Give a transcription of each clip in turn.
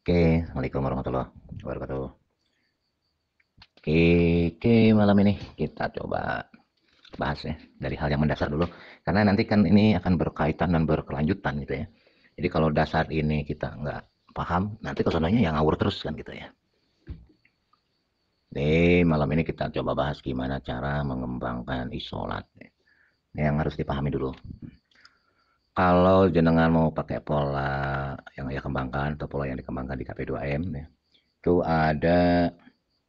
Oke, Assalamualaikum warahmatullahi wabarakatuh. Oke, oke, malam ini kita coba bahas ya dari hal yang mendasar dulu. Karena nanti kan ini akan berkaitan dan berkelanjutan gitu ya. Jadi kalau dasar ini kita nggak paham, nanti kesananya yang ngawur terus kan gitu ya. Jadi malam ini kita coba bahas gimana cara mengembangkan isolat. Ini yang harus dipahami dulu. Kalau jenengan mau pakai pola yang saya kembangkan atau pola yang dikembangkan di KP2M ya, itu ada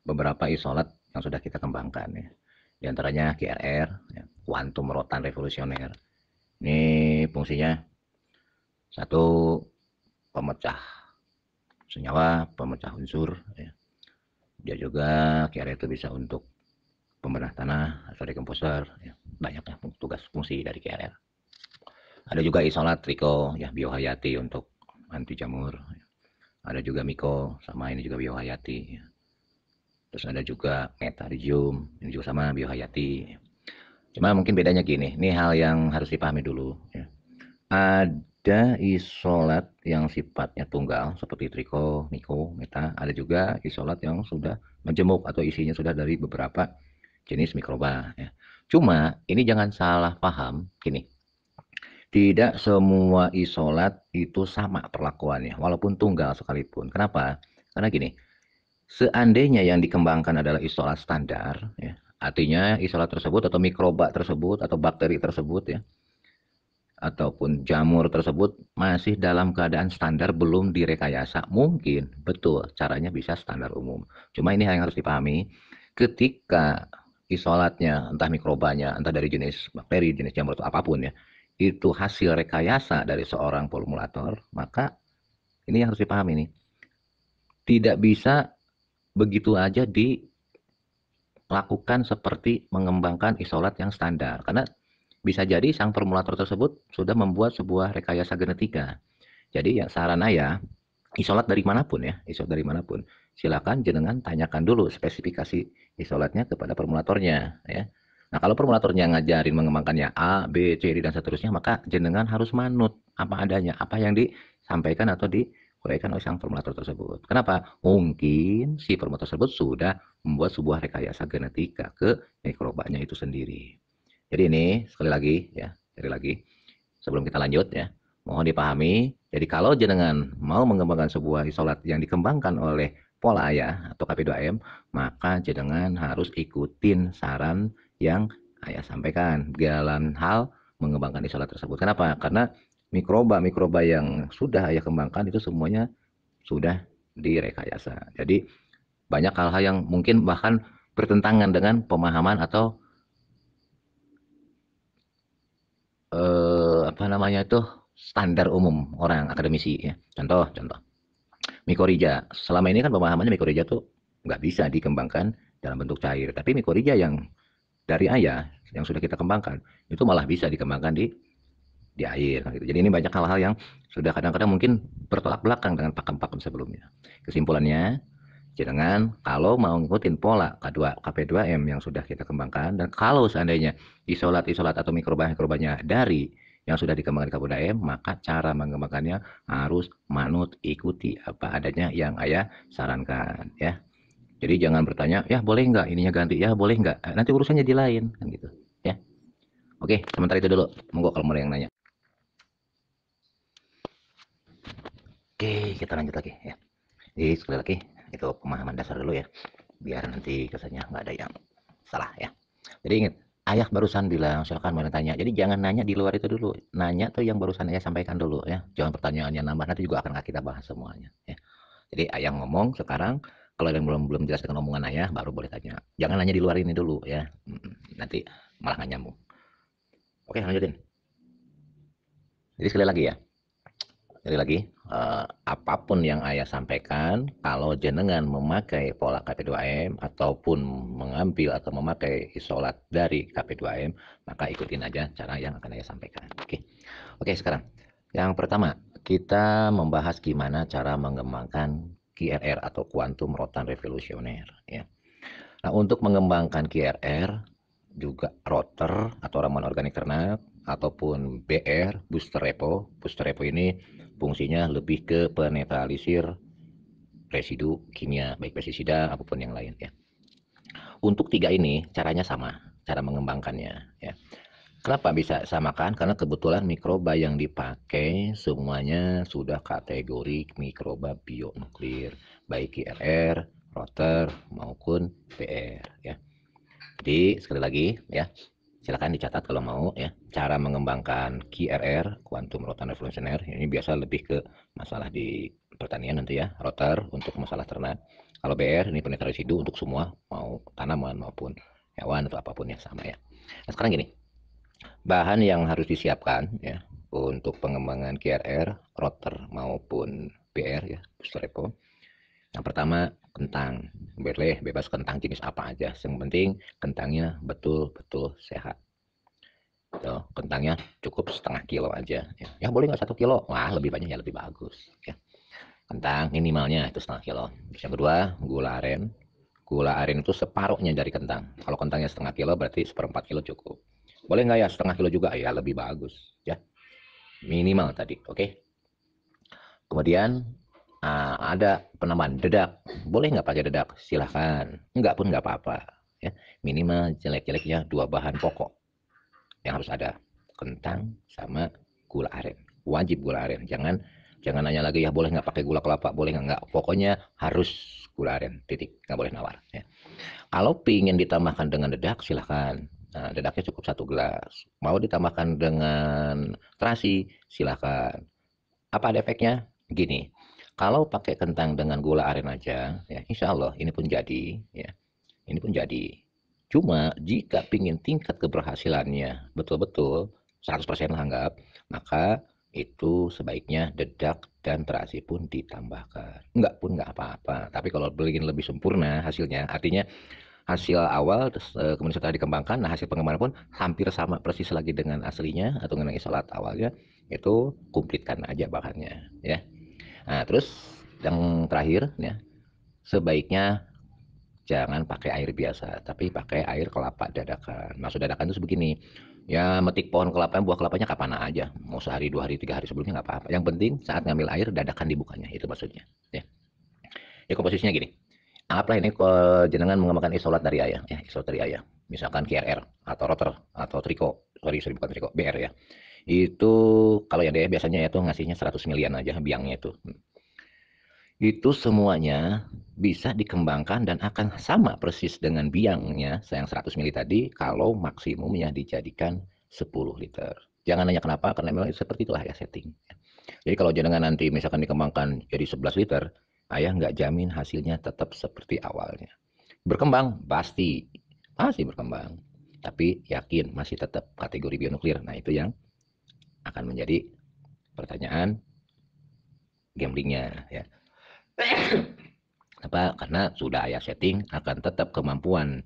beberapa isolat yang sudah kita kembangkan ya. Di antaranya QRR, ya, Quantum Rotan Revolusioner. Ini fungsinya satu, pemecah senyawa, pemecah unsur. Ya. Dia juga QRR itu bisa untuk pembenah tanah atau dekomposer. Ya. Banyak ya tugas fungsi dari QRR. Ada juga isolat Triko, ya biohayati untuk anti jamur. Ada juga Miko, sama ini juga biohayati. Ya. Terus ada juga Metarigium, ini juga sama biohayati. Cuma mungkin bedanya gini, ini hal yang harus dipahami dulu. Ya. Ada isolat yang sifatnya tunggal seperti triko, miko, meta. Ada juga isolat yang sudah menjemuk atau isinya sudah dari beberapa jenis mikroba. Ya. Cuma ini jangan salah paham, gini. Tidak semua isolat itu sama perlakuannya, walaupun tunggal sekalipun. Kenapa? Karena gini, seandainya yang dikembangkan adalah isolat standar, ya, artinya isolat tersebut atau mikroba tersebut atau bakteri tersebut ya, ataupun jamur tersebut masih dalam keadaan standar belum direkayasa, mungkin betul caranya bisa standar umum. Cuma ini yang harus dipahami, ketika isolatnya entah mikrobanya, entah dari jenis bakteri, jenis jamur atau apapun ya, itu hasil rekayasa dari seorang formulator, maka ini yang harus dipahami nih. Tidak bisa begitu aja dilakukan seperti mengembangkan isolat yang standar. Karena bisa jadi sang formulator tersebut sudah membuat sebuah rekayasa genetika. Jadi ya saran ayah, isolat dari manapun ya, isolat dari manapun, silakan jenengan tanyakan dulu spesifikasi isolatnya kepada formulatornya ya. Nah, kalau formulatornya ngajarin mengembangkannya A, B, C, D, dan seterusnya, maka jenengan harus manut apa adanya, apa yang disampaikan atau diuraikan oleh sang formulator tersebut. Kenapa? Mungkin si formulator tersebut sudah membuat sebuah rekayasa genetika ke mikrobanya itu sendiri. Jadi ini sekali lagi ya, sekali lagi sebelum kita lanjut ya, mohon dipahami. Jadi kalau jenengan mau mengembangkan sebuah isolat yang dikembangkan oleh pola ayah atau KP2M, maka jenengan harus ikutin saran yang ayah sampaikan dalam hal mengembangkan isolat tersebut. Kenapa? Karena mikroba-mikroba yang sudah ayah kembangkan itu semuanya sudah direkayasa. Jadi banyak hal-hal yang mungkin bahkan bertentangan dengan pemahaman atau apa namanya itu standar umum orang akademisi ya. Contoh mikorija. Selama ini kan pemahamannya mikorija tuh nggak bisa dikembangkan dalam bentuk cair. Tapi mikorija yang dari ayah yang sudah kita kembangkan itu malah bisa dikembangkan di air. Gitu. Jadi ini banyak hal-hal yang sudah kadang-kadang mungkin bertolak belakang dengan pakem-pakem sebelumnya. Kesimpulannya, jangan kalau mau ngikutin pola KP2M yang sudah kita kembangkan dan kalau seandainya isolat-isolat atau mikroba-mikrobanya dari yang sudah dikembangkan di KP2M, maka cara mengembangkannya harus manut ikuti apa adanya yang ayah sarankan ya. Jadi jangan bertanya, ya boleh nggak ininya ganti, ya boleh nggak, nanti urusannya di lain kan gitu ya. Oke, sementara itu dulu, monggo kalau mau yang nanya. Oke, kita lanjut lagi ya. Jadi sekali lagi itu pemahaman dasar dulu ya, biar nanti kesannya nggak ada yang salah ya. Jadi ingat, ayah barusan bilang silakan mau tanya. Jadi jangan nanya di luar itu dulu. Nanya tuh yang barusan ayah sampaikan dulu ya. Jangan pertanyaannya nambah, nanti juga akan kita bahas semuanya ya. Jadi ayah ngomong sekarang, kalau yang belum belum jelas dengan omongan ayah baru boleh tanya. Jangan nanya di luar ini dulu ya. Nanti malah nggak nyambung. Oke, lanjutin. Jadi sekali lagi ya. Sekali lagi, apapun yang ayah sampaikan, kalau jenengan memakai pola KP2M ataupun mengambil atau memakai isolat dari KP2M, maka ikutin aja cara yang akan ayah sampaikan. Oke, oke sekarang yang pertama kita membahas gimana cara mengembangkan QRR atau Quantum Rotan Revolusioner. Ya. Nah untuk mengembangkan QRR juga rotor atau ramuan organik ternak ataupun BR booster repo. Booster repo ini fungsinya lebih ke penetralisir residu kimia, baik pestisida apapun yang lain ya. Untuk 3 ini caranya sama, cara mengembangkannya ya. Kenapa bisa samakan? Karena kebetulan mikroba yang dipakai semuanya sudah kategori mikroba bionuklir, baik QRR, Roter maupun BR ya. Jadi sekali lagi ya, silakan dicatat kalau mau ya. Cara mengembangkan QRR, Quantum Rotan Revolutioner, ini biasa lebih ke masalah di pertanian nanti ya. Roter untuk masalah ternak. Kalau BR ini penelitian residu untuk semua, mau tanaman maupun hewan atau apapun ya sama ya. Nah sekarang gini, bahan yang harus disiapkan ya untuk pengembangan QRR, Roter maupun BR ya, booster repo. Yang pertama kentang, boleh bebas kentang jenis apa aja, yang penting kentangnya betul-betul sehat. Tuh, kentangnya cukup setengah kilo aja ya, ya boleh nggak 1 kilo, wah lebih banyak ya lebih bagus ya. Kentang minimalnya itu setengah kilo. Terus yang kedua gula aren. Gula aren itu separuhnya dari kentang. Kalau kentangnya setengah kilo berarti 1/4 kilo cukup. Boleh nggak ya setengah kilo juga, ya lebih bagus ya, minimal tadi. Oke. Kemudian ada penambahan dedak. Boleh nggak pakai dedak? Silahkan. Enggak pun nggak apa-apa ya. Minimal jelek-jeleknya 2 bahan pokok yang harus ada, kentang sama gula aren. Wajib gula aren. Jangan nanya lagi ya boleh nggak pakai gula kelapa, boleh nggak, pokoknya harus gula aren, titik, nggak boleh nawar ya. Kalau ingin ditambahkan dengan dedak silahkan. Nah, dedaknya cukup 1 gelas. Mau ditambahkan dengan terasi silahkan. Apa ada efeknya? Gini, kalau pakai kentang dengan gula aren aja ya insya Allah ini pun jadi ya, ini pun jadi. Cuma jika ingin tingkat keberhasilannya betul-betul 100% lah anggap, maka itu sebaiknya dedak dan terasi pun ditambahkan. Enggak pun enggak apa-apa. Tapi kalau ingin lebih sempurna hasilnya, artinya hasil awal terus kemudian setelah dikembangkan, nah hasil pengembangan pun hampir sama persis lagi dengan aslinya atau dengan isolat awalnya, itu kumplitkan aja bahannya ya. Nah, terus yang terakhir ya, sebaiknya jangan pakai air biasa, tapi pakai air kelapa dadakan. Maksud dadakan itu sebegini, ya metik pohon kelapa, buah kelapanya kapan aja, mau sehari, 2 hari, 3 hari sebelumnya nggak apa-apa. Yang penting saat ngambil air dadakan dibukanya, itu maksudnya. Ya komposisinya gini, anggaplah ini jenengan mengembangkan isolat dari ayah, ya isolat dari ayah, misalkan QRR atau rotor atau triko, sorry bukan triko, BR ya. Itu kalau yang dia biasanya itu ngasihnya 100 milian aja biangnya itu. Itu semuanya bisa dikembangkan dan akan sama persis dengan biangnya yang 100 mili tadi kalau maksimumnya dijadikan 10 liter. Jangan nanya kenapa, karena memang seperti itulah ya setting. Jadi kalau jenengan nanti misalkan dikembangkan jadi 11 liter, ayah nggak jamin hasilnya tetap seperti awalnya. Berkembang pasti, pasti berkembang. Tapi yakin masih tetap kategori bionuklir. Nah itu yang akan menjadi pertanyaan gamblingnya ya. Apa? Karena sudah ayah setting akan tetap kemampuan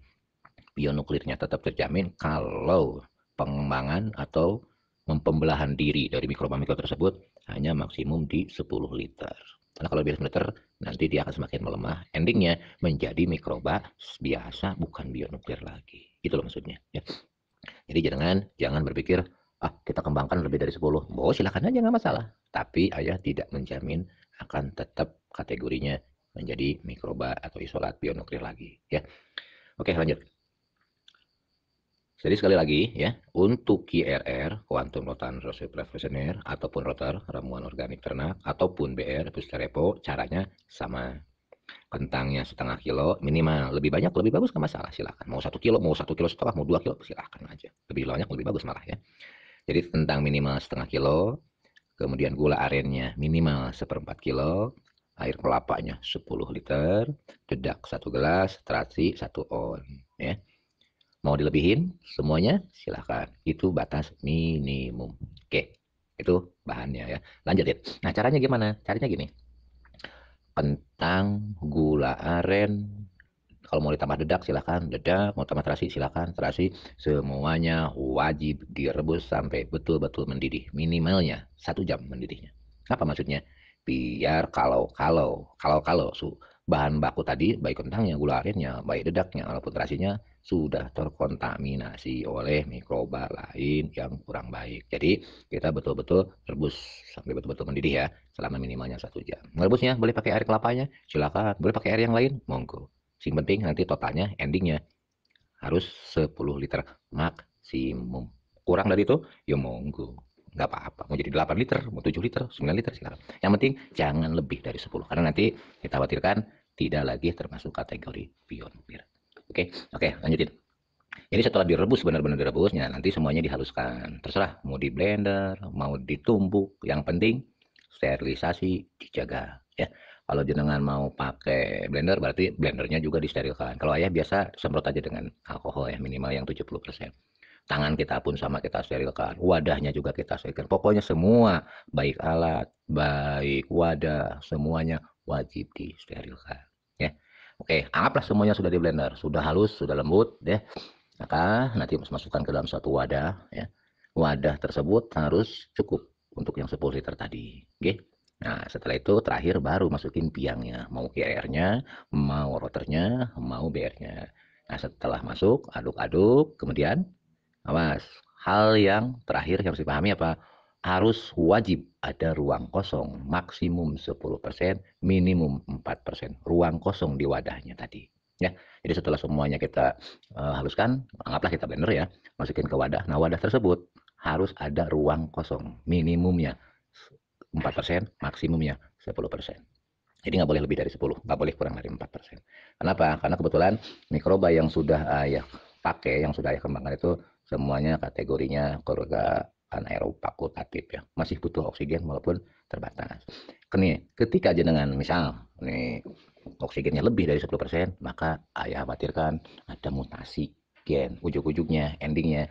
bionuklirnya tetap terjamin kalau pengembangan atau pembelahan diri dari mikroba-mikroba tersebut hanya maksimum di 10 liter. Karena kalau lebih 10 liter nanti dia akan semakin melemah. Endingnya menjadi mikroba biasa bukan bionuklir lagi. Itu loh maksudnya. Ya. Jadi jangan berpikir kita kembangkan lebih dari 10. Oh silakan aja nggak masalah. Tapi ayah tidak menjamin akan tetap kategorinya menjadi mikroba atau isolat bionuklir lagi. Ya. Oke lanjut. Jadi sekali lagi ya, untuk QRR, Quantum Rotan Revolutioner, ataupun Rotor, ramuan organik ternak, ataupun BR, booster repo, caranya sama. Kentangnya setengah kilo minimal, lebih banyak lebih bagus nggak masalah, silakan. Mau 1 kilo, mau 1,5 kilo, mau 2 kilo, silakan aja. Lebih banyak lebih bagus malah ya. Jadi kentang minimal setengah kilo, kemudian gula arennya minimal 1/4 kilo, air kelapanya 10 liter, dedak 1 gelas, terasi 1 on. Ya. Mau dilebihin semuanya silahkan. Itu batas minimum. Oke, itu bahannya ya. Lanjutin. Nah caranya gimana? Caranya gini. Kentang, gula aren, kalau mau ditambah dedak silahkan, dedak, mau tambah terasi silahkan, terasi, semuanya wajib direbus sampai betul-betul mendidih. Minimalnya 1 jam mendidihnya. Apa maksudnya? Biar kalau bahan baku tadi, baik kentangnya, gula arennya, baik dedaknya, walaupun terasinya sudah terkontaminasi oleh mikroba lain yang kurang baik. Jadi kita betul-betul rebus sampai betul-betul mendidih ya, selama minimalnya 1 jam. Merebusnya boleh pakai air kelapanya, silakan. Boleh pakai air yang lain, monggo. Sing penting nanti totalnya, endingnya harus 10 liter maksimum. Kurang dari itu, ya monggo. Nggak apa-apa. Mau jadi 8 liter, mau 7 liter, 9 liter, silakan. Yang penting jangan lebih dari 10. Karena nanti kita khawatirkan tidak lagi termasuk kategori pionir. Oke, oke, lanjutin. Jadi setelah direbus, benar-benar direbusnya, nanti semuanya dihaluskan. Terserah, mau di blender, mau ditumbuk. Yang penting sterilisasi dijaga. Ya, kalau jenengan mau pakai blender, berarti blendernya juga disterilkan. Kalau ayah biasa semprot aja dengan alkohol ya, minimal yang 70%. Tangan kita pun sama kita sterilkan, wadahnya juga kita sterilkan. Pokoknya semua, baik alat, baik wadah, semuanya wajib disterilkan. Ya, oke, anggaplah semuanya sudah di blender, sudah halus, sudah lembut, ya. Maka nanti masukkan ke dalam suatu wadah, ya. Wadah tersebut harus cukup untuk yang 10 liter tadi. Oke. Nah, setelah itu terakhir baru masukin biangnya, mau QR-nya, mau rotornya, mau BR-nya. Nah, setelah masuk, aduk-aduk, kemudian awas, hal yang terakhir yang harus dipahami apa? Harus wajib ada ruang kosong, maksimum 10%, minimum 4%. Ruang kosong di wadahnya tadi. Ya, jadi setelah semuanya kita haluskan, anggaplah kita blender ya, masukin ke wadah. Nah, wadah tersebut harus ada ruang kosong, minimumnya 4%, maksimumnya 10%. Jadi nggak boleh lebih dari 10, nggak boleh kurang dari 4%. Kenapa? Karena kebetulan mikroba yang sudah ayah pakai, yang sudah ayah kembangkan itu semuanya kategorinya keluarga anaerob fakultatif ya. Masih butuh oksigen walaupun terbatas. Ketika jenengan misal nih oksigennya lebih dari 10%, maka ayah khawatirkan ada mutasi gen. Ujung-ujungnya, endingnya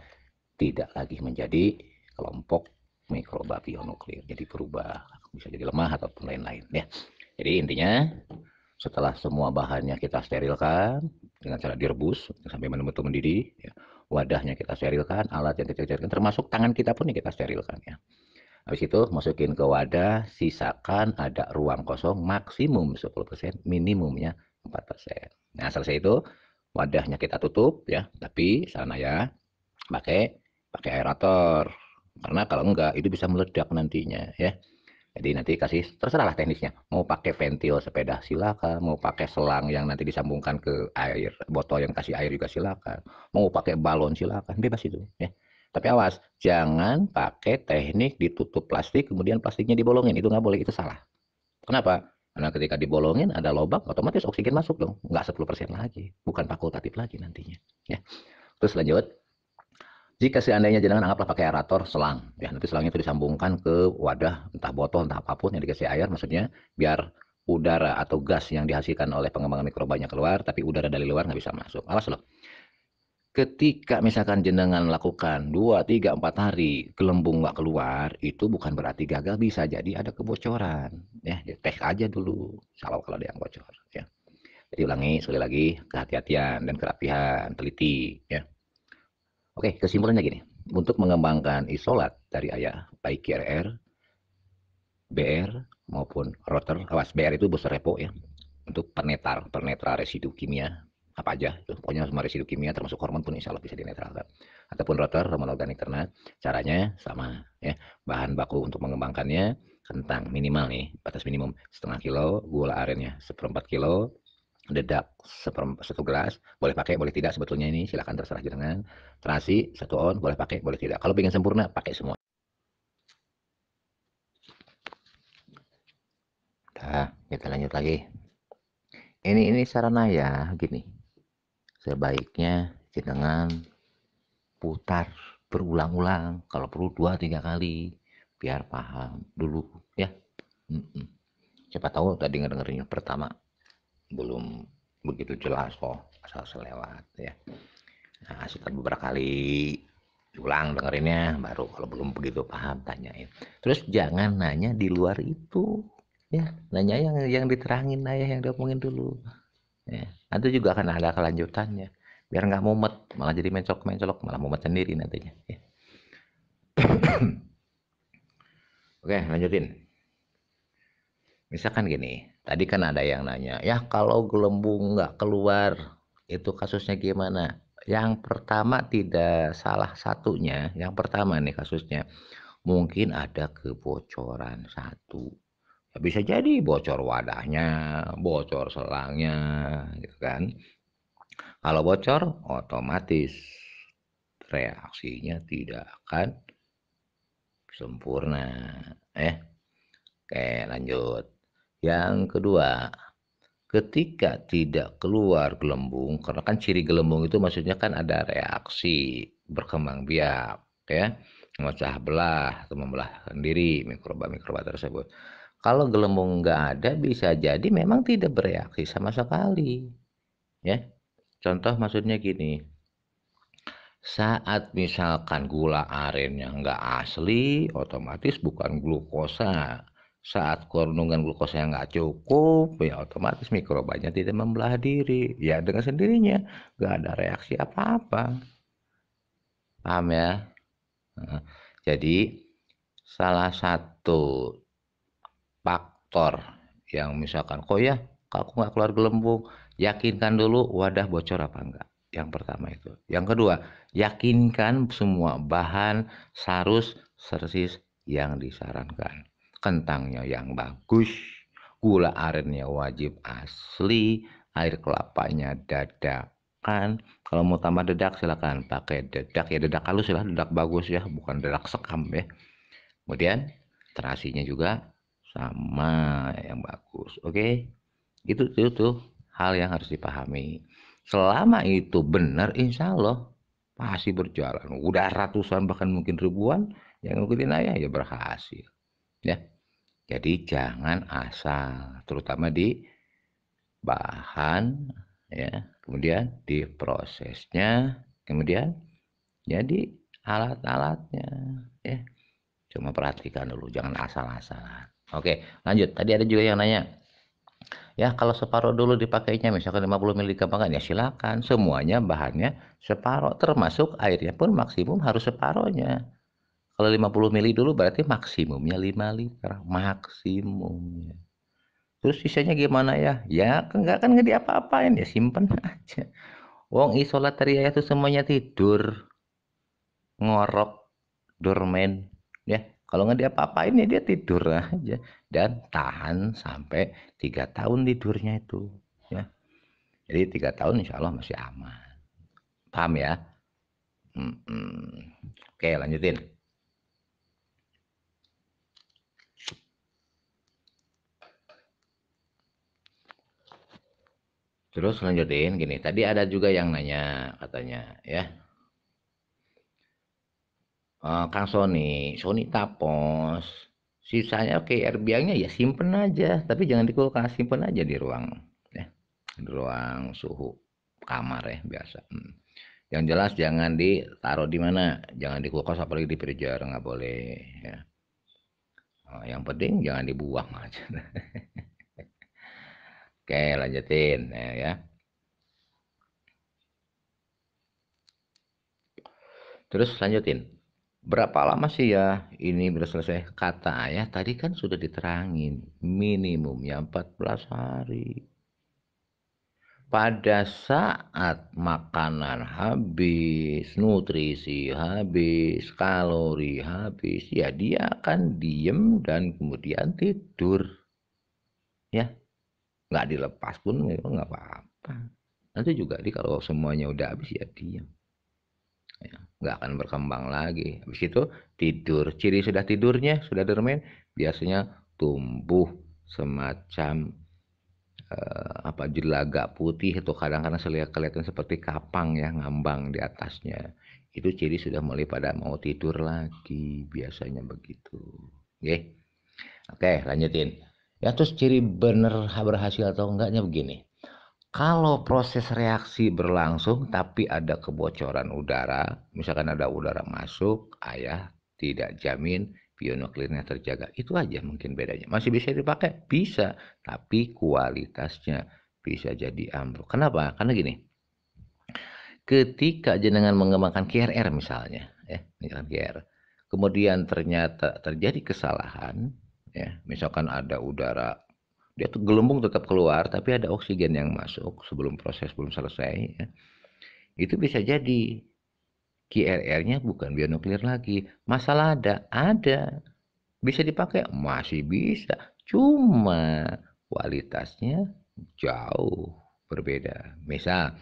tidak lagi menjadi kelompok mikroba pionuklir. Jadi berubah, bisa jadi lemah ataupun lain-lain ya. Jadi intinya setelah semua bahannya kita sterilkan dengan cara direbus sampai benar-benar mendidih, ya. Wadahnya kita sterilkan, alat yang kita sterilkan, termasuk tangan kita pun yang kita sterilkan ya. Habis itu masukin ke wadah, sisakan ada ruang kosong maksimum 10%, minimumnya 4%. Nah, selesai itu wadahnya kita tutup ya, tapi sana ya pakai pakai aerator. Karena kalau enggak itu bisa meledak nantinya ya. Jadi nanti kasih terserah lah teknisnya. Mau pakai ventil sepeda silakan, mau pakai selang yang nanti disambungkan ke air, botol yang kasih air juga silakan. Mau pakai balon silakan, bebas itu ya. Tapi awas, jangan pakai teknik ditutup plastik kemudian plastiknya dibolongin, itu nggak boleh, itu salah. Kenapa? Karena ketika dibolongin ada lubang, otomatis oksigen masuk dong, nggak 10% lagi, bukan fakultatif lagi nantinya. Ya. Terus lanjut, jika seandainya jenengan anggaplah pakai aerator selang, ya nanti selangnya itu disambungkan ke wadah, entah botol, entah apapun yang dikasih air, maksudnya biar udara atau gas yang dihasilkan oleh pengembangan mikrobanya keluar, tapi udara dari luar nggak bisa masuk. Awas loh. Ketika misalkan jenengan lakukan 2, 3, 4 hari gelembung nggak keluar, itu bukan berarti gagal, bisa jadi ada kebocoran. Ya, tes aja dulu, kalau ada yang bocor. Ya. Jadi ulangi sekali lagi, kehati-hatian dan kerapihan, teliti. Ya. Oke, kesimpulannya gini. Untuk mengembangkan isolat dari ayah, baik QRR, BR, maupun rotor, awas BR itu booster repo ya, untuk penetra residu kimia, apa aja, itu, pokoknya semua residu kimia termasuk hormon pun insya Allah bisa dinetralkan. Ataupun rotor, hormon organik ternak, caranya sama ya. Bahan baku untuk mengembangkannya, kentang minimal nih, batas minimum 0,5 kilo, gula arennya 1/4 kilo, dedak 1 gelas, boleh pakai boleh tidak sebetulnya, ini silahkan terserah jenengan. Terasi 1 on, boleh pakai boleh tidak, kalau ingin sempurna pakai semua. Nah, kita lanjut lagi. Ini saran ya gini, sebaiknya jenengan putar berulang-ulang, kalau perlu 2, 3 kali biar paham dulu ya. Siapa tahu tadi ngedengerinnya pertama belum begitu jelas kok, asal selewat ya. Nah, setelah beberapa kali ulang dengerinnya, baru kalau belum begitu paham tanyain. Terus jangan nanya di luar itu, ya. Nanya yang diterangin aja, yang diomongin dulu. Ya. Nanti juga akan ada kelanjutannya. Biar nggak mumet, malah jadi mencok-mencolok, malah mumet sendiri nantinya. Ya. Oke, lanjutin. Misalkan gini, tadi kan ada yang nanya, "Ya kalau gelembung nggak keluar, itu kasusnya gimana?" Yang pertama tidak salah satunya, yang pertama nih kasusnya, mungkin ada kebocoran satu. Ya bisa jadi bocor wadahnya, bocor selangnya, gitu kan. Kalau bocor, otomatis reaksinya tidak akan sempurna. Eh, oke lanjut. Yang kedua, ketika tidak keluar gelembung, karena kan ciri gelembung itu maksudnya kan ada reaksi berkembang biak, ya, memecah belah atau membelah sendiri mikroba-mikroba tersebut. Kalau gelembung nggak ada, bisa jadi memang tidak bereaksi sama sekali, ya. Contoh maksudnya gini, saat misalkan gula arennya nggak asli, otomatis bukan glukosa. Saat kandungan glukosa yang nggak cukup, ya otomatis mikrobanya tidak membelah diri. Ya dengan sendirinya, nggak ada reaksi apa-apa. Paham ya? Heeh. Jadi, salah satu faktor yang misalkan, kok ya aku nggak keluar gelembung, yakinkan dulu wadah bocor apa enggak. Yang pertama itu. Yang kedua, yakinkan semua bahan sarus sersis yang disarankan. Kentangnya yang bagus, gula arennya wajib asli, air kelapanya dadakan. Kalau mau tambah dedak silakan pakai dedak, ya dedak halus ya, dedak bagus ya, bukan dedak sekam ya. Kemudian terasinya juga sama yang bagus. Oke, itu tuh hal yang harus dipahami. Selama itu benar, insya Allah pasti berjalan. Udah ratusan bahkan mungkin ribuan yang ngikutin ayah ya berhasil. Ya, jadi jangan asal, terutama di bahan, ya, kemudian di prosesnya, kemudian jadi alat-alatnya, ya. Cuma perhatikan dulu, jangan asal-asalan. Oke, lanjut. Tadi ada juga yang nanya, ya kalau separuh dulu dipakainya, misalkan 50 ml gampang ya silakan. Semuanya bahannya separuh, termasuk airnya pun maksimum harus separohnya. Kalau 50 ml dulu berarti maksimumnya 5 liter, maksimumnya. Terus sisanya gimana ya? Ya kan nggak diapa-apain ya simpen aja. Wong isolat teriak itu semuanya tidur, ngorok, dormen, ya. Kalau nggak diapa-apain ya dia tidur aja dan tahan sampai 3 tahun tidurnya itu, ya. Jadi 3 tahun insya Allah masih aman. Paham ya? Oke lanjutin. Terus lanjutin gini. Tadi ada juga yang nanya katanya ya. Kang Sony tapos. Sisanya oke, air biangnya ya simpen aja, tapi jangan di kulkas, simpen aja di ruang, ya, di ruang suhu kamar ya biasa. Yang jelas jangan ditaruh di mana, jangan di kulkas apalagi di freezer nggak boleh. Ya. Yang penting jangan dibuang aja. Oke lanjutin ya. Terus lanjutin. Berapa lama sih ya ini bisa selesai? Kata ayah tadi kan sudah diterangin. Minimumnya 14 hari. Pada saat makanan habis, nutrisi habis, kalori habis, ya dia akan diem dan kemudian tidur. Ya, nggak dilepas pun memang nggak apa-apa. Nanti juga kalau semuanya udah habis ya diem. Ya, nggak akan berkembang lagi. Habis itu tidur. Ciri sudah tidurnya, sudah dormen, biasanya tumbuh semacam apa jelaga putih atau kadang-kadang kelihatan seperti kapang ya ngambang di atasnya. Itu ciri sudah mulai pada mau tidur lagi, biasanya begitu. Oke. Oke, lanjutin. Ya terus ciri bener berhasil atau enggaknya begini. Kalau proses reaksi berlangsung tapi ada kebocoran udara, misalkan ada udara masuk, ayah tidak jamin bionuklirnya terjaga. Itu aja mungkin bedanya. Masih bisa dipakai? Bisa, tapi kualitasnya bisa jadi ambruk. Kenapa? Karena gini, ketika jenengan mengembangkan QRR misalnya, ya, misalkan QRR, kemudian ternyata terjadi kesalahan, ya, misalkan ada udara Dia tuh gelembung tetap keluar, tapi ada oksigen yang masuk sebelum proses belum selesai ya. Itu bisa jadi QRR-nya bukan bionuklir lagi. Masalah ada. Bisa dipakai? Masih bisa. Cuma kualitasnya jauh berbeda. Misal,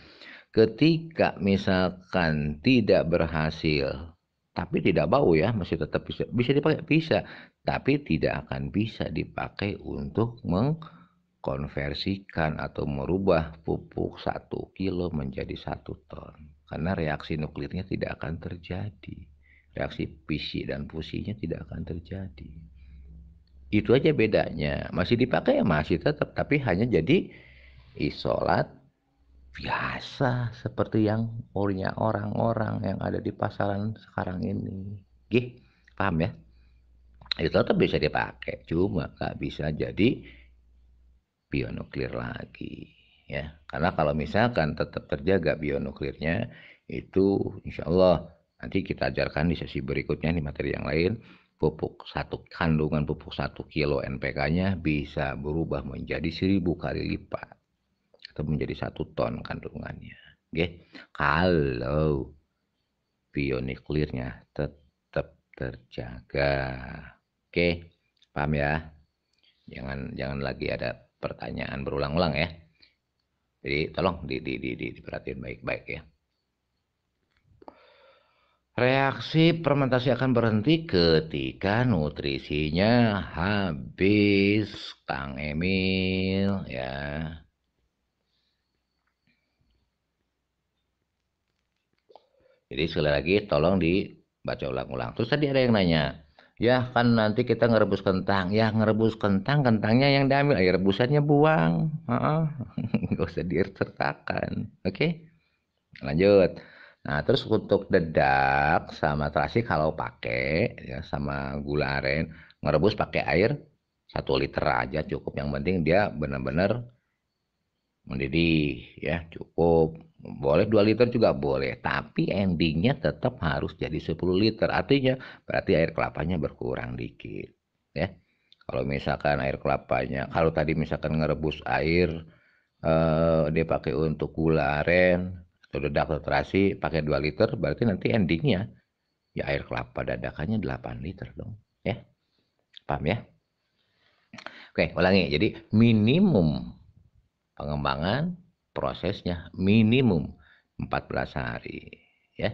ketika misalkan tidak berhasil, tapi tidak bau ya, masih tetap bisa dipakai, bisa. Tapi tidak akan bisa dipakai untuk mengkonversikan atau merubah pupuk 1 kilo menjadi 1 ton. Karena reaksi nuklirnya tidak akan terjadi. Reaksi fisi dan fusinya tidak akan terjadi. Itu aja bedanya. Masih dipakai ya masih tetap, tapi hanya jadi isolat biasa seperti yang punya orang-orang yang ada di pasaran sekarang ini. Gih, paham ya? Itu tetap bisa dipakai, cuma nggak bisa jadi bionuklir lagi. Ya, karena kalau misalkan tetap terjaga bionuklirnya, itu insya Allah nanti kita ajarkan di sesi berikutnya di materi yang lain. Kandungan pupuk 1 kilo NPK-nya bisa berubah menjadi 1.000 kali lipat atau menjadi 1 ton kandungannya. Oke, kalau bionuklirnya tetap terjaga. Oke, paham ya? Jangan lagi ada pertanyaan berulang-ulang ya. Jadi tolong diperhatiin baik-baik ya. Reaksi fermentasi akan berhenti ketika nutrisinya habis, Kang Emil ya. Jadi sekali lagi tolong dibaca ulang-ulang. Terus tadi ada yang nanya, ya kan nanti kita ngerebus kentang. Ya ngerebus kentang, kentangnya yang diambil, air rebusannya buang. Nggak usah disertakan. Oke, lanjut. Nah, terus untuk dedak sama terasi kalau pakai ya sama gula aren, ngerebus pakai air 1 liter aja cukup. Yang penting dia benar-benar mendidih ya, cukup. Boleh 2 liter juga boleh, tapi endingnya tetap harus jadi 10 liter. Artinya berarti air kelapanya berkurang dikit ya. Kalau misalkan air kelapanya, kalau tadi misalkan ngerebus air dia pakai untuk gula aren atau dedak atau terasi pakai 2 liter, berarti nanti endingnya ya air kelapa dadakannya 8 liter dong ya. Paham ya? Oke, ulangi. Jadi minimum pengembangan prosesnya minimum 14 hari ya.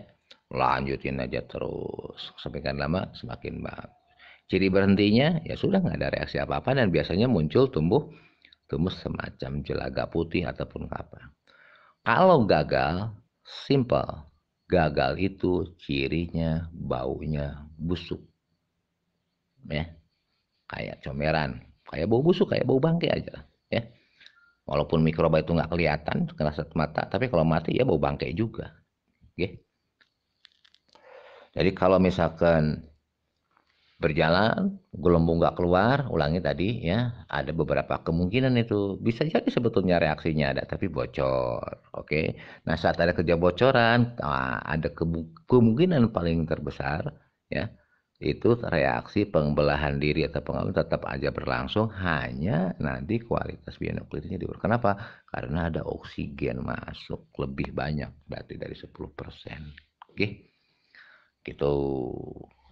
Lanjutin aja terus, semakin lama semakin bagus. Ciri berhentinya ya sudah nggak ada reaksi apa-apa dan biasanya muncul tumbuh tumbuh semacam jelaga putih ataupun kapang. Kalau gagal, simple. Gagal itu cirinya baunya busuk ya, kayak comeran, kayak bau busuk, kayak bau bangke aja ya. Walaupun mikroba itu nggak kelihatan kasat mata, tapi kalau mati ya bau bangkai juga. Oke. Jadi kalau misalkan berjalan, gelembung nggak keluar, ulangi tadi ya, ada beberapa kemungkinan itu. Bisa jadi sebetulnya reaksinya ada, tapi bocor. Oke. Nah saat ada kebocoran, ada kemungkinan paling terbesar ya, itu reaksi pembelahan diri atau pengaruh tetap aja berlangsung, hanya nanti kualitas bionuklirnya diurus. Kenapa? Karena ada oksigen masuk lebih banyak, berarti dari 10%. Oke, gitu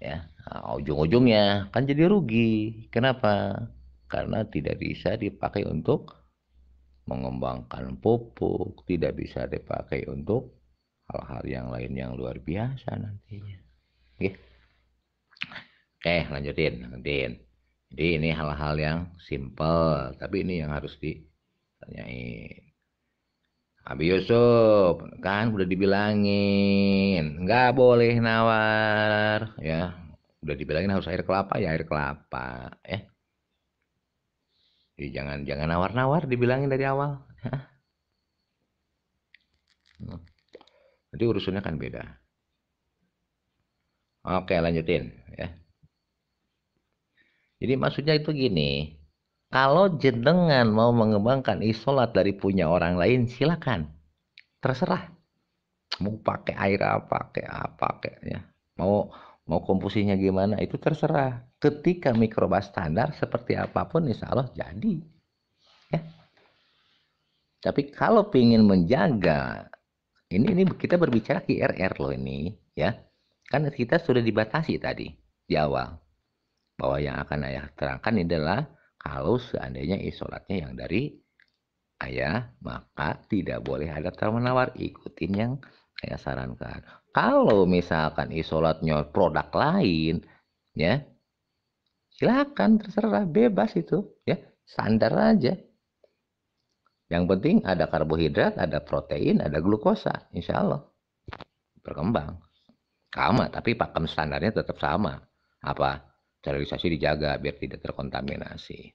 ya. Nah, ujung-ujungnya kan jadi rugi. Kenapa? Karena tidak bisa dipakai untuk mengembangkan pupuk, tidak bisa dipakai untuk hal-hal yang lain yang luar biasa nantinya. Oke. Oke, lanjutin. Jadi ini hal-hal yang simple, tapi ini yang harus ditanyain. Abi Yusuf, kan udah dibilangin, nggak boleh nawar, ya. Udah dibilangin harus air kelapa, ya air kelapa, eh. Jadi jangan nawar-nawar, dibilangin dari awal. Nanti urusannya kan beda. Oke, lanjutin, ya. Jadi maksudnya itu gini, kalau jenengan mau mengembangkan isolat dari punya orang lain, silakan. Terserah. Mau pakai air apa, pakai ya. Mau mau komposisinya gimana, itu terserah. Ketika mikroba standar seperti apapun, insya Allah jadi. Tapi kalau ingin menjaga, ini kita berbicara QRR loh ini, ya. Kan kita sudah dibatasi tadi di awal bahwa yang akan ayah terangkan adalah kalau seandainya isolatnya yang dari ayah, maka tidak boleh ada tawar-menawar, ikutin yang saya sarankan. Kalau misalkan isolatnya produk lain, ya silakan terserah, bebas itu, ya standar aja. Yang penting ada karbohidrat, ada protein, ada glukosa, insya Allah berkembang. Sama, tapi pakem standarnya tetap sama. Apa? Sterilisasi dijaga biar tidak terkontaminasi.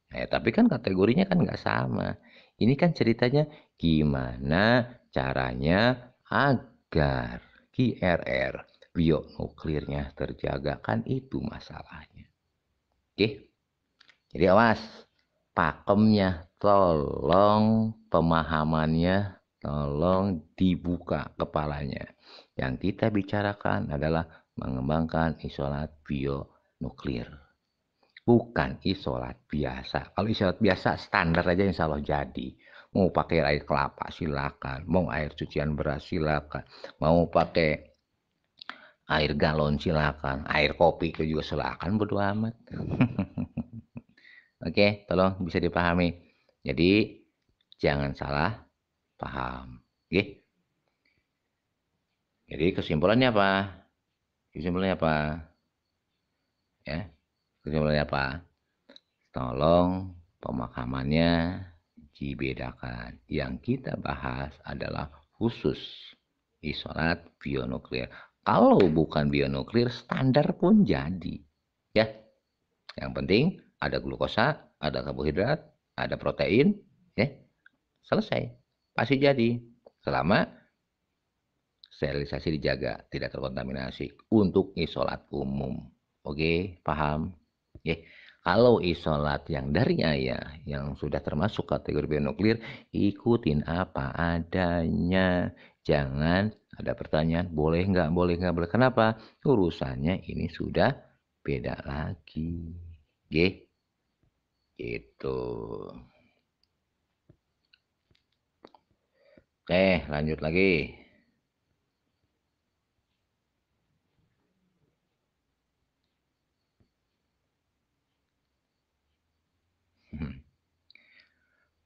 Tapi kan kategorinya kan nggak sama. Ini kan ceritanya gimana caranya agar QRR bionuklirnya terjaga, kan itu masalahnya. Oke, jadi awas pakemnya, tolong pemahamannya, tolong dibuka kepalanya. Yang kita bicarakan adalah mengembangkan isolat bionuklir, bukan isolat biasa. Kalau isolat biasa standar aja insya Allah jadi. Mau pakai air kelapa silakan, mau air cucian beras silakan, mau pakai air galon silakan, air kopi itu juga silakan, bodo amat. Oke, tolong bisa dipahami. Jadi jangan salah paham. Oke. Jadi kesimpulannya apa? Kesimpulannya apa? Ya, kesimpulannya apa? Tolong pemakamannya dibedakan. Yang kita bahas adalah khusus isolat bionuklir. Kalau bukan bionuklir, standar pun jadi. Ya, yang penting ada glukosa, ada karbohidrat, ada protein, ya, selesai. Pasti jadi. Selama sterilisasi dijaga, tidak terkontaminasi untuk isolat umum. Oke, paham? Ya. Kalau isolat yang dari ayah yang sudah termasuk kategori bionuklir, ikutin apa adanya. Jangan ada pertanyaan, boleh nggak, boleh nggak, boleh. Kenapa? Urusannya ini sudah beda lagi. Oke, itu. Oke, lanjut lagi.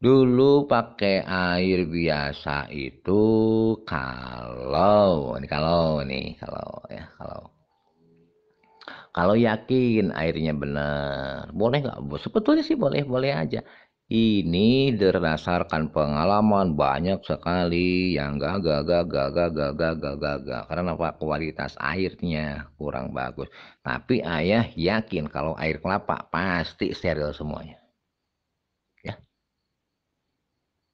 Dulu pakai air biasa itu kalau yakin airnya benar, boleh nggak? Sebetulnya sih boleh-boleh aja. Ini berdasarkan pengalaman banyak sekali yang gagal, gagal, gagal, gagal, gagal. Karena apa? Kualitas airnya kurang bagus. Tapi ayah yakin kalau air kelapa pasti steril semuanya. Ya,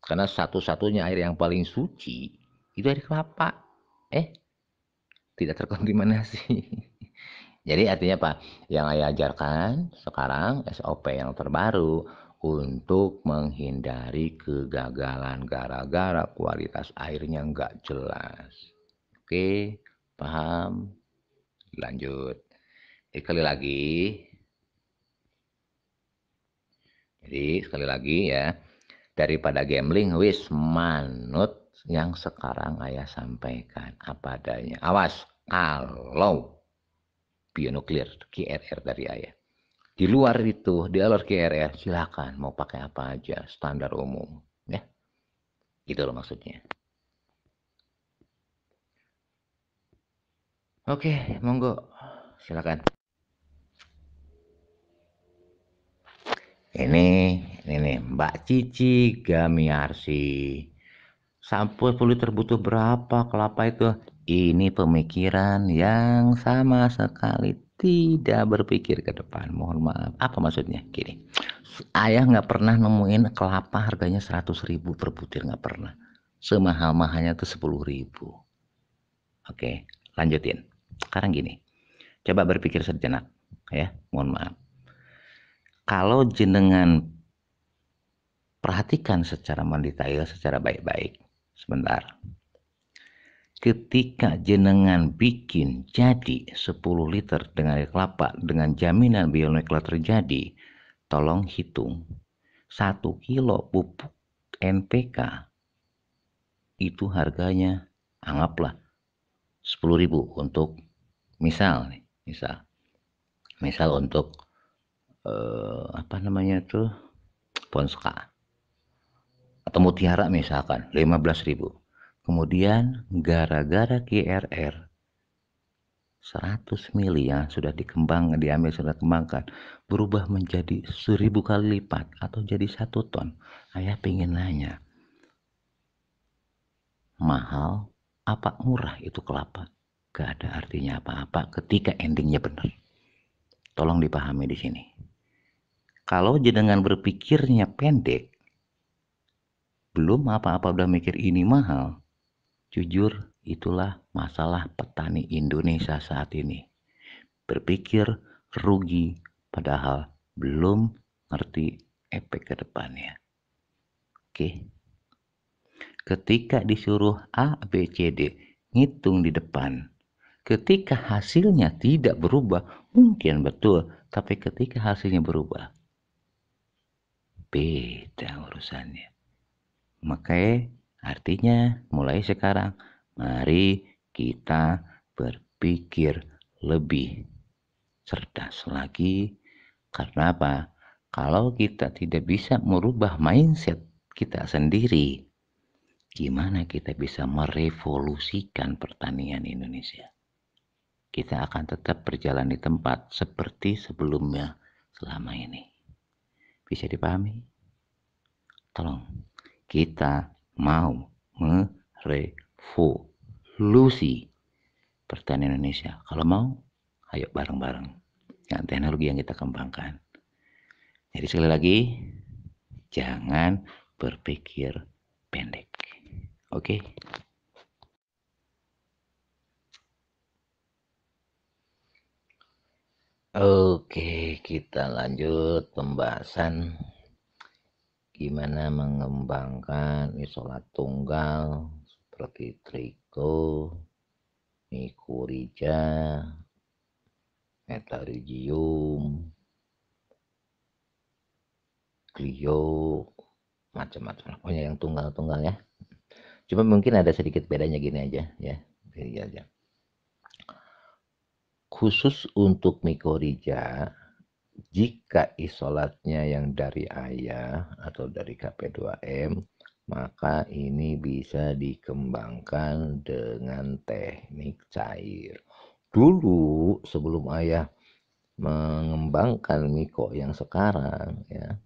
karena satu-satunya air yang paling suci itu air kelapa. Eh, tidak terkontaminasi. Jadi artinya apa? Yang saya ajarkan sekarang SOP yang terbaru untuk menghindari kegagalan gara-gara kualitas airnya nggak jelas. Oke, paham? Lanjut. Sekali lagi. Jadi sekali lagi ya, daripada gambling, wis manut yang sekarang ayah sampaikan apa adanya. Awas, kalau bionuklir QRR dari ayah. Di luar itu, di luar QRR, silakan mau pakai apa aja, standar umum. Ya, gitu loh maksudnya. Oke, monggo. Silakan. Ini nih, Mbak Cici Gamiarsi. Sampai liter butuh berapa kelapa itu? Ini pemikiran yang sama sekali tidak berpikir ke depan. Mohon maaf. Apa maksudnya? Gini, ayah nggak pernah nemuin kelapa harganya 100.000 per butir, nggak pernah. Semahal-mahalnya tuh 10.000. Oke, lanjutin. Sekarang gini, coba berpikir sejenak. Ya, mohon maaf. Kalau jenengan perhatikan secara mendetail, secara baik-baik. Sebentar. Ketika jenengan bikin jadi 10 liter dengan air kelapa dengan jaminan bionuklir terjadi, tolong hitung 1 kilo pupuk NPK itu harganya anggaplah 10.000 untuk misal nih, misal untuk apa namanya tuh, Ponska atau Mutiara misalkan 15.000. Kemudian gara-gara GRR 100 mili yang sudah diambil, sudah kembangkan, berubah menjadi 1000 kali lipat atau jadi 1 ton. Ayah pengen nanya, mahal apa murah itu kelapa? Gak ada artinya apa-apa ketika endingnya benar. Tolong dipahami di sini. Kalau jenengan berpikirnya pendek, belum apa-apa udah mikir ini mahal, jujur itulah masalah petani Indonesia saat ini. Berpikir rugi padahal belum ngerti efek ke depannya. Oke. Ketika disuruh A, B, C, D, ngitung di depan. Ketika hasilnya tidak berubah, mungkin betul, tapi ketika hasilnya berubah, beda urusannya. Makanya artinya mulai sekarang, mari kita berpikir lebih cerdas lagi. Karena apa? Kalau kita tidak bisa merubah mindset kita sendiri, gimana kita bisa merevolusikan pertanian Indonesia? Kita akan tetap berjalan di tempat seperti sebelumnya selama ini. Bisa dipahami? Tolong, kita mau merevolusi pertanian Indonesia. Kalau mau, ayo bareng-bareng dengan teknologi yang kita kembangkan. Jadi sekali lagi, jangan berpikir pendek. Oke? Oke, kita lanjut pembahasan gimana mengembangkan isolat tunggal seperti trigo, mycorrhiza, metarhizium, clio, macam-macam. Pokoknya yang tunggal-tunggal ya. Cuma mungkin ada sedikit bedanya gini aja ya. Gini aja. Khusus untuk mycorrhiza, jika isolatnya yang dari ayah atau dari KP2M, maka ini bisa dikembangkan dengan teknik cair. Dulu sebelum ayah mengembangkan Miko yang sekarang ya,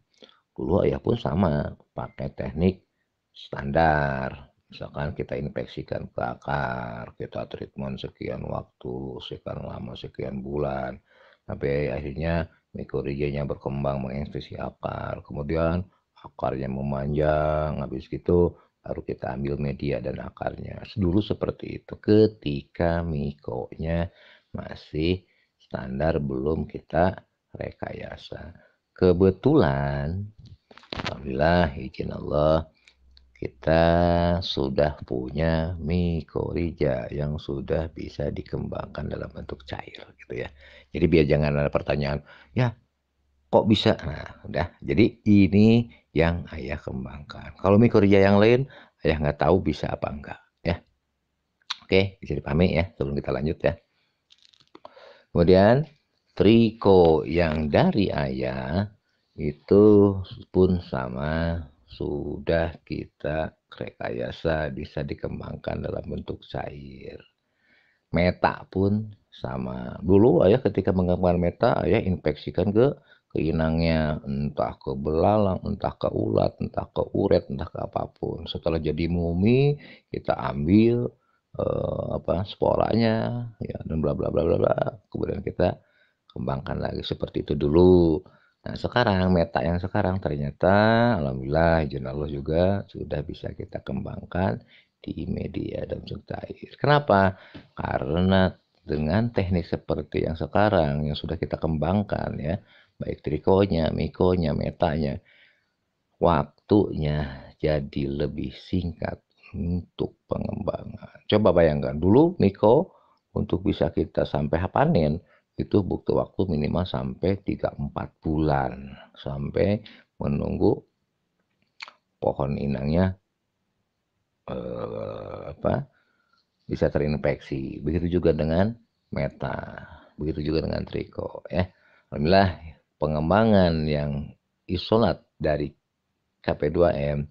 dulu ayah pun sama pakai teknik standar. Misalkan kita infeksikan ke akar, kita treatment sekian waktu, sekian lama, sekian bulan, sampai akhirnya mycorrhizanya berkembang menginfeksi akar. Kemudian akarnya memanjang, habis itu baru kita ambil media dan akarnya. Dulu seperti itu ketika mikonya masih standar, belum kita rekayasa. Kebetulan, alhamdulillah, izin Allah, kita sudah punya mycorrhiza yang sudah bisa dikembangkan dalam bentuk cair gitu ya. Jadi biar jangan ada pertanyaan, ya kok bisa? Nah, udah. Jadi ini yang ayah kembangkan. Kalau mycorrhiza yang lain, ayah nggak tahu bisa apa enggak ya. Oke, bisa dipahami ya sebelum kita lanjut ya. Kemudian triko yang dari ayah itu pun sama, sudah kita rekayasa bisa dikembangkan dalam bentuk cair. Meta pun sama. Dulu ayah ketika mengembangkan meta, ayah infeksikan ke inangnya, entah ke belalang, entah ke ulat, entah ke uret, entah ke apapun. Setelah jadi mumi, kita ambil sporanya ya, dan bla bla bla bla bla. Kemudian kita kembangkan lagi seperti itu dulu. Nah, sekarang meta yang sekarang ternyata alhamdulillah izin Allah juga sudah bisa kita kembangkan di media dan cair. Kenapa? Karena dengan teknik seperti yang sekarang yang sudah kita kembangkan ya, baik trikonya, mikonya, metanya, waktunya jadi lebih singkat untuk pengembangan. Coba bayangkan dulu miko untuk bisa kita sampai panen itu butuh waktu minimal sampai 3-4 bulan sampai menunggu pohon inangnya bisa terinfeksi. Begitu juga dengan meta, begitu juga dengan triko ya. Alhamdulillah pengembangan yang isolat dari KP2M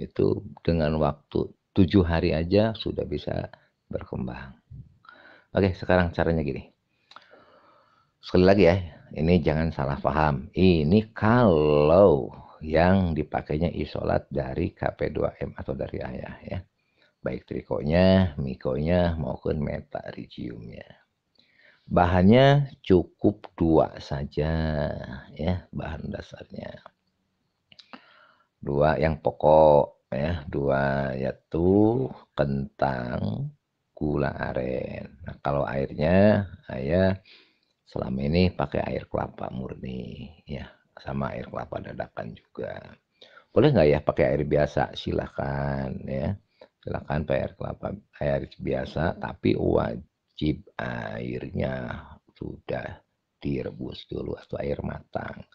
itu dengan waktu 7 hari aja sudah bisa berkembang. Oke, sekarang caranya gini. Sekali lagi ya, ini jangan salah paham. Ini kalau yang dipakainya isolat dari KP2M atau dari ayah ya. Baik trikonya, mikonya maupun metarigiumnya. Bahannya cukup 2 saja ya, bahan dasarnya. 2 yang pokok ya, 2 yaitu kentang, gula aren. Nah, kalau airnya saya selama ini pakai air kelapa murni ya, sama air kelapa dadakan juga. Boleh nggak ya pakai air biasa? Silakan ya. Silakan pakai air kelapa, air biasa, tapi wajib airnya sudah direbus dulu atau air matang.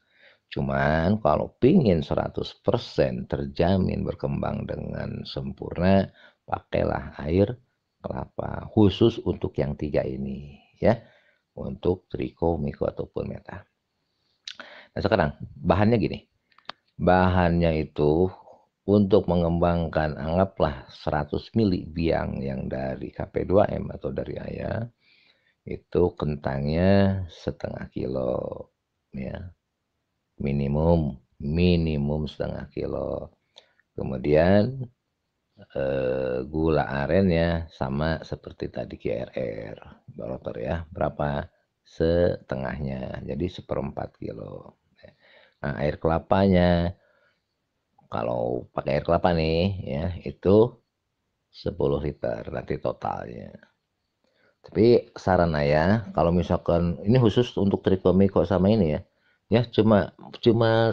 Cuman kalau pingin 100% terjamin berkembang dengan sempurna, pakailah air kelapa khusus untuk yang 3 ini ya. Untuk triko, miko ataupun meta. Nah, sekarang bahannya gini. Bahannya itu untuk mengembangkan anggaplah 100 mili biang yang dari KP2M atau dari ayah, itu kentangnya setengah kilo ya, minimum setengah kilo. Kemudian gula aren ya sama seperti tadi GRR Baroter ya, berapa? Setengahnya, jadi 1/4 kilo. Nah, air kelapanya kalau pakai air kelapa nih ya itu 10 liter nanti totalnya. Tapi saran saya kalau misalkan ini khusus untuk trikomiko sama ini ya. Ya cuma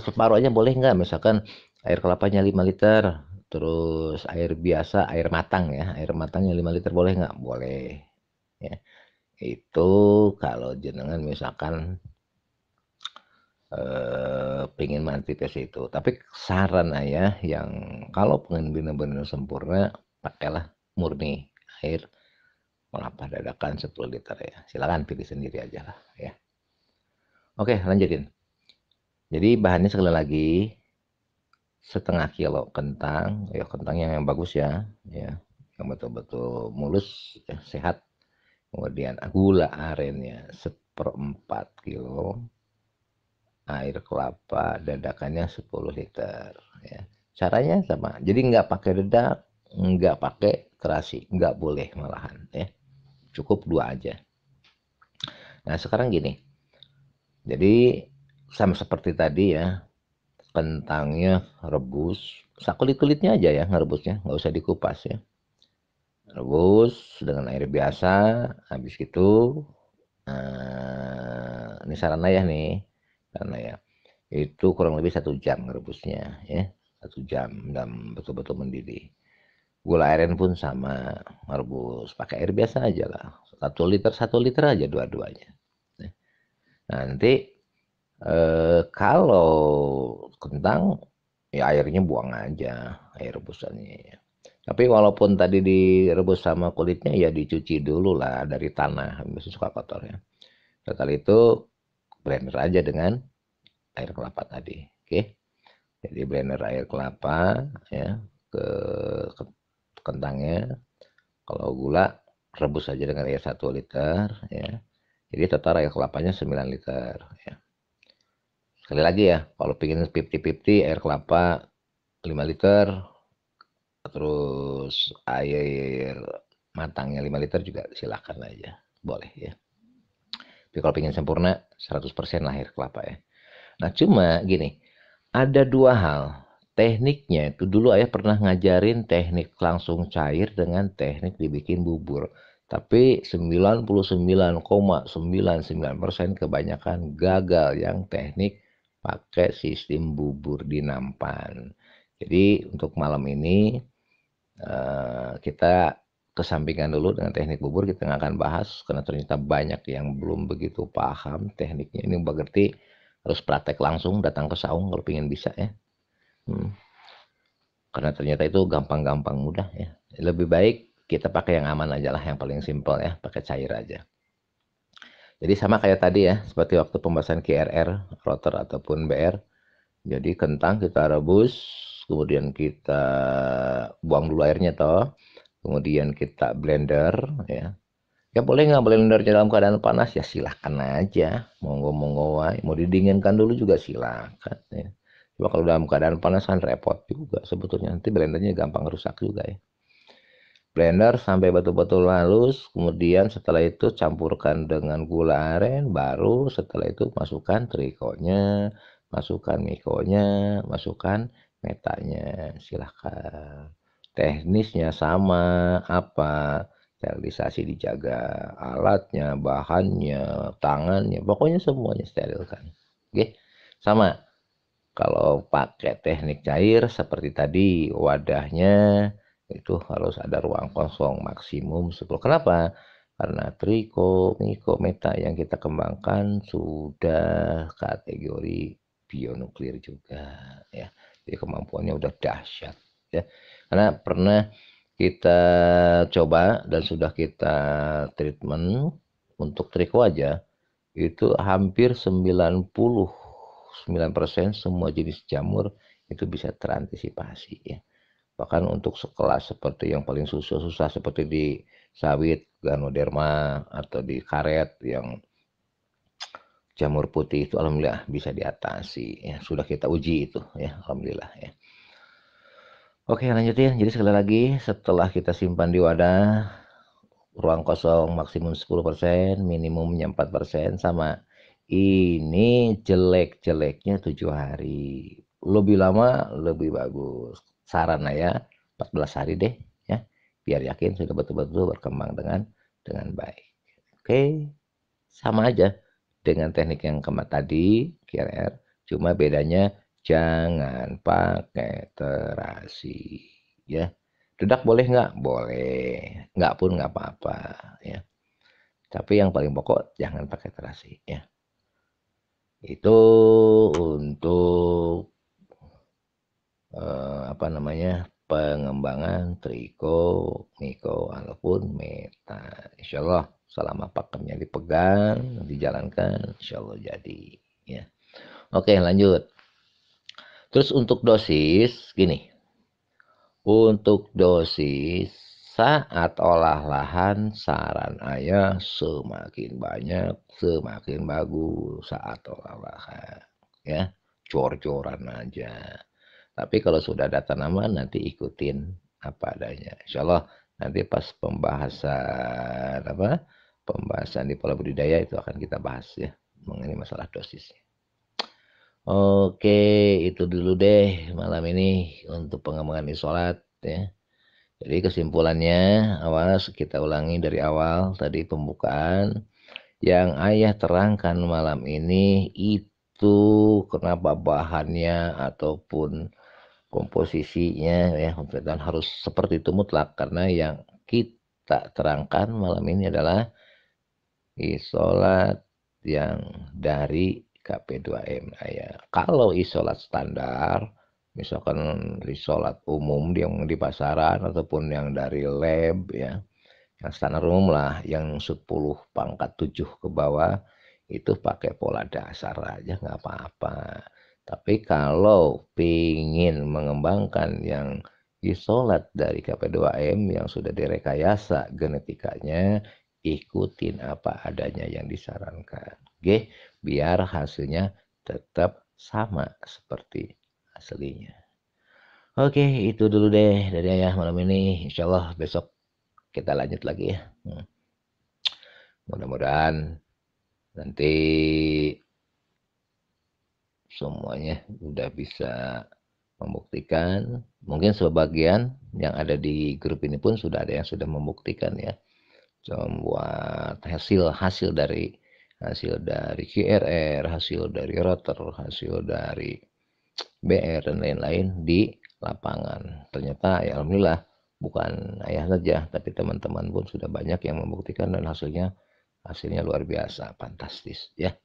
separuh aja boleh nggak? Misalkan air kelapanya 5 liter, terus air biasa, air matang ya, air matangnya 5 liter boleh nggak? Boleh. Ya. Itu kalau jenengan misalkan pengen mantip ke situ. Tapi saran saya yang kalau pengen benar-benar sempurna, pakailah murni air kelapa dadakan 10 liter ya. Silakan pilih sendiri aja lah ya. Oke, lanjutin. Jadi bahannya sekali lagi setengah kilo kentang, ya kentang yang bagus ya, yang betul-betul mulus, ya, sehat. Kemudian gula arennya 1/4 kilo, air kelapa dadakannya 10 liter ya. Caranya sama. Jadi nggak pakai dedak, nggak pakai terasi, nggak boleh malahan ya. Cukup 2 aja. Nah, sekarang gini. Jadi sama seperti tadi ya, kentangnya rebus, sakulit-kulitnya aja ya ngerebusnya, nggak usah dikupas ya. Rebus dengan air biasa, habis itu ini saran ayah nih, karena ya itu kurang lebih 1 jam ngerebusnya ya, 1 jam dan betul-betul mendidih. Gula aren pun sama, merebus pakai air biasa aja lah, 1 liter aja dua-duanya. Nanti kalau kentang ya airnya buang aja, air rebusannya. Tapi walaupun tadi direbus sama kulitnya ya dicuci dulu lah dari tanah, masih suka kotor ya. Setelah itu blender aja dengan air kelapa tadi. Oke. Jadi blender air kelapa ya ke kentangnya. Kalau gula rebus aja dengan air 1 liter ya. Jadi total air kelapanya 9 liter ya. Sekali lagi ya, kalau pengen 50-50 air kelapa 5 liter, terus air matangnya 5 liter juga silakan aja. Boleh ya. Tapi kalau pengen sempurna 100% lah air kelapa ya. Nah cuma gini, ada 2 hal. Tekniknya itu dulu ayah pernah ngajarin teknik langsung cair dengan teknik dibikin bubur. Tapi 99,99% kebanyakan gagal yang teknik pakai sistem bubur di nampan. Jadi untuk malam ini kita kesampingkan dulu dengan teknik bubur, kita nggak akan bahas karena ternyata banyak yang belum begitu paham tekniknya. Ini berarti harus praktek langsung datang ke saung kalau pengen bisa ya. karena ternyata itu gampang-gampang mudah ya. Lebih baik kita pakai yang aman aja lah, yang paling simpel ya, pakai cair aja. Jadi sama kayak tadi ya, seperti waktu pembahasan KRR, rotor ataupun BR. Jadi kentang kita rebus, kemudian kita buang dulu airnya toh, kemudian kita blender ya. Ya boleh nggak blendernya dalam keadaan panas ya silahkan aja, monggo-monggo wae. Mau didinginkan dulu juga silahkan ya. Cuma kalau dalam keadaan panas kan repot juga sebetulnya, nanti blendernya gampang rusak juga ya. Blender sampai betul-betul halus, kemudian setelah itu campurkan dengan gula aren, baru setelah itu masukkan terikonya, masukkan mikonya, masukkan metanya, silahkan. Teknisnya sama, apa, sterilisasi dijaga, alatnya, bahannya, tangannya, pokoknya semuanya sterilkan. Oke, sama. Kalau pakai teknik cair seperti tadi, wadahnya itu harus ada ruang kosong maksimum 10. Kenapa? Karena triko, miko, meta yang kita kembangkan sudah kategori bionuklir juga ya. Jadi kemampuannya udah dahsyat ya. Karena pernah kita coba dan sudah kita treatment untuk triko aja itu hampir 99% semua jenis jamur itu bisa terantisipasi ya. Bahkan untuk sekelas seperti yang paling susah-susah seperti di sawit, ganoderma atau di karet yang jamur putih itu alhamdulillah bisa diatasi ya. Sudah kita uji itu ya, alhamdulillah ya. Oke, lanjut ya. Jadi sekali lagi setelah kita simpan di wadah ruang kosong maksimum 10%, minimumnya 4% sama. Ini jelek-jeleknya 7 hari. Lebih lama lebih bagus. Saran ya 14 hari deh ya. Biar yakin sudah betul-betul berkembang dengan baik. Oke, sama aja dengan teknik yang kemat tadi, KRR. Cuma bedanya jangan pakai terasi ya. Dedak boleh nggak? Boleh. Nggak pun nggak apa-apa ya. Tapi yang paling pokok jangan pakai terasi ya. Itu untuk apa namanya pengembangan triko, miko, ataupun meta. Insya Allah selama pakemnya dipegang, dijalankan, insya Allah jadi. Ya. Oke lanjut. Terus untuk dosis, gini. Untuk dosis saat olah lahan saran ayah semakin banyak semakin bagus saat olah lahan ya cor-coran aja. Tapi kalau sudah ada tanaman nanti ikutin apa adanya. Insya Allah nanti pas pembahasan di pola budidaya itu akan kita bahas ya mengenai masalah dosis. Oke, itu dulu deh malam ini untuk pengembangan isolat ya. Jadi kesimpulannya awal kita ulangi dari awal tadi pembukaan yang ayah terangkan malam ini itu kenapa bahannya ataupun komposisinya ya dan harus seperti itu mutlak karena yang kita terangkan malam ini adalah isolat yang dari KP2M ayah. Kalau isolat standar misalkan isolat umum yang di pasaran ataupun yang dari lab ya yang standar umum lah yang 10 pangkat 7 ke bawah itu pakai pola dasar aja nggak apa-apa. Tapi kalau pingin mengembangkan yang isolat dari KP2M yang sudah direkayasa genetikanya, ikutin apa adanya yang disarankan. Oke, biar hasilnya tetap sama seperti aslinya. Oke, itu dulu deh dari ayah malam ini. Insya Allah besok kita lanjut lagi ya. Mudah-mudahan nanti semuanya udah bisa membuktikan. Mungkin sebagian yang ada di grup ini pun sudah ada yang sudah membuktikan ya. Membuat hasil dari QRR, hasil dari rotor, hasil dari BR dan lain-lain di lapangan. Ternyata ya alhamdulillah bukan ayah saja, tapi teman-teman pun sudah banyak yang membuktikan dan hasilnya luar biasa, fantastis ya.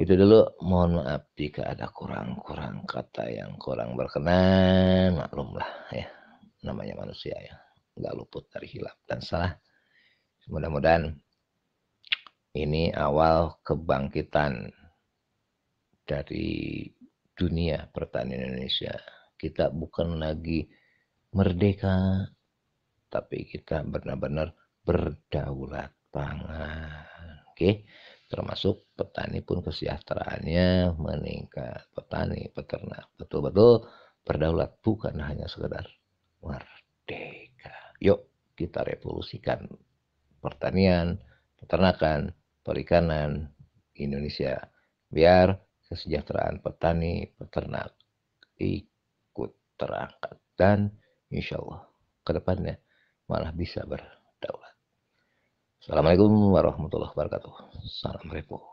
Itu dulu, mohon maaf jika ada kurang-kurang kata yang kurang berkenan, maklumlah ya. Namanya manusia ya, nggak luput dari hilaf dan salah. Mudah-mudahan ini awal kebangkitan dari dunia pertanian Indonesia. Kita bukan lagi merdeka, tapi kita benar-benar berdaulat pangan. Oke, termasuk petani pun kesejahteraannya meningkat. Petani, peternak, betul-betul berdaulat, bukan hanya sekedar merdeka. Yuk kita revolusikan pertanian, peternakan, perikanan Indonesia biar kesejahteraan petani, peternak ikut terangkat dan insya Allah ke depannya malah bisa berdaulat. Assalamualaikum warahmatullahi wabarakatuh. Salam repo.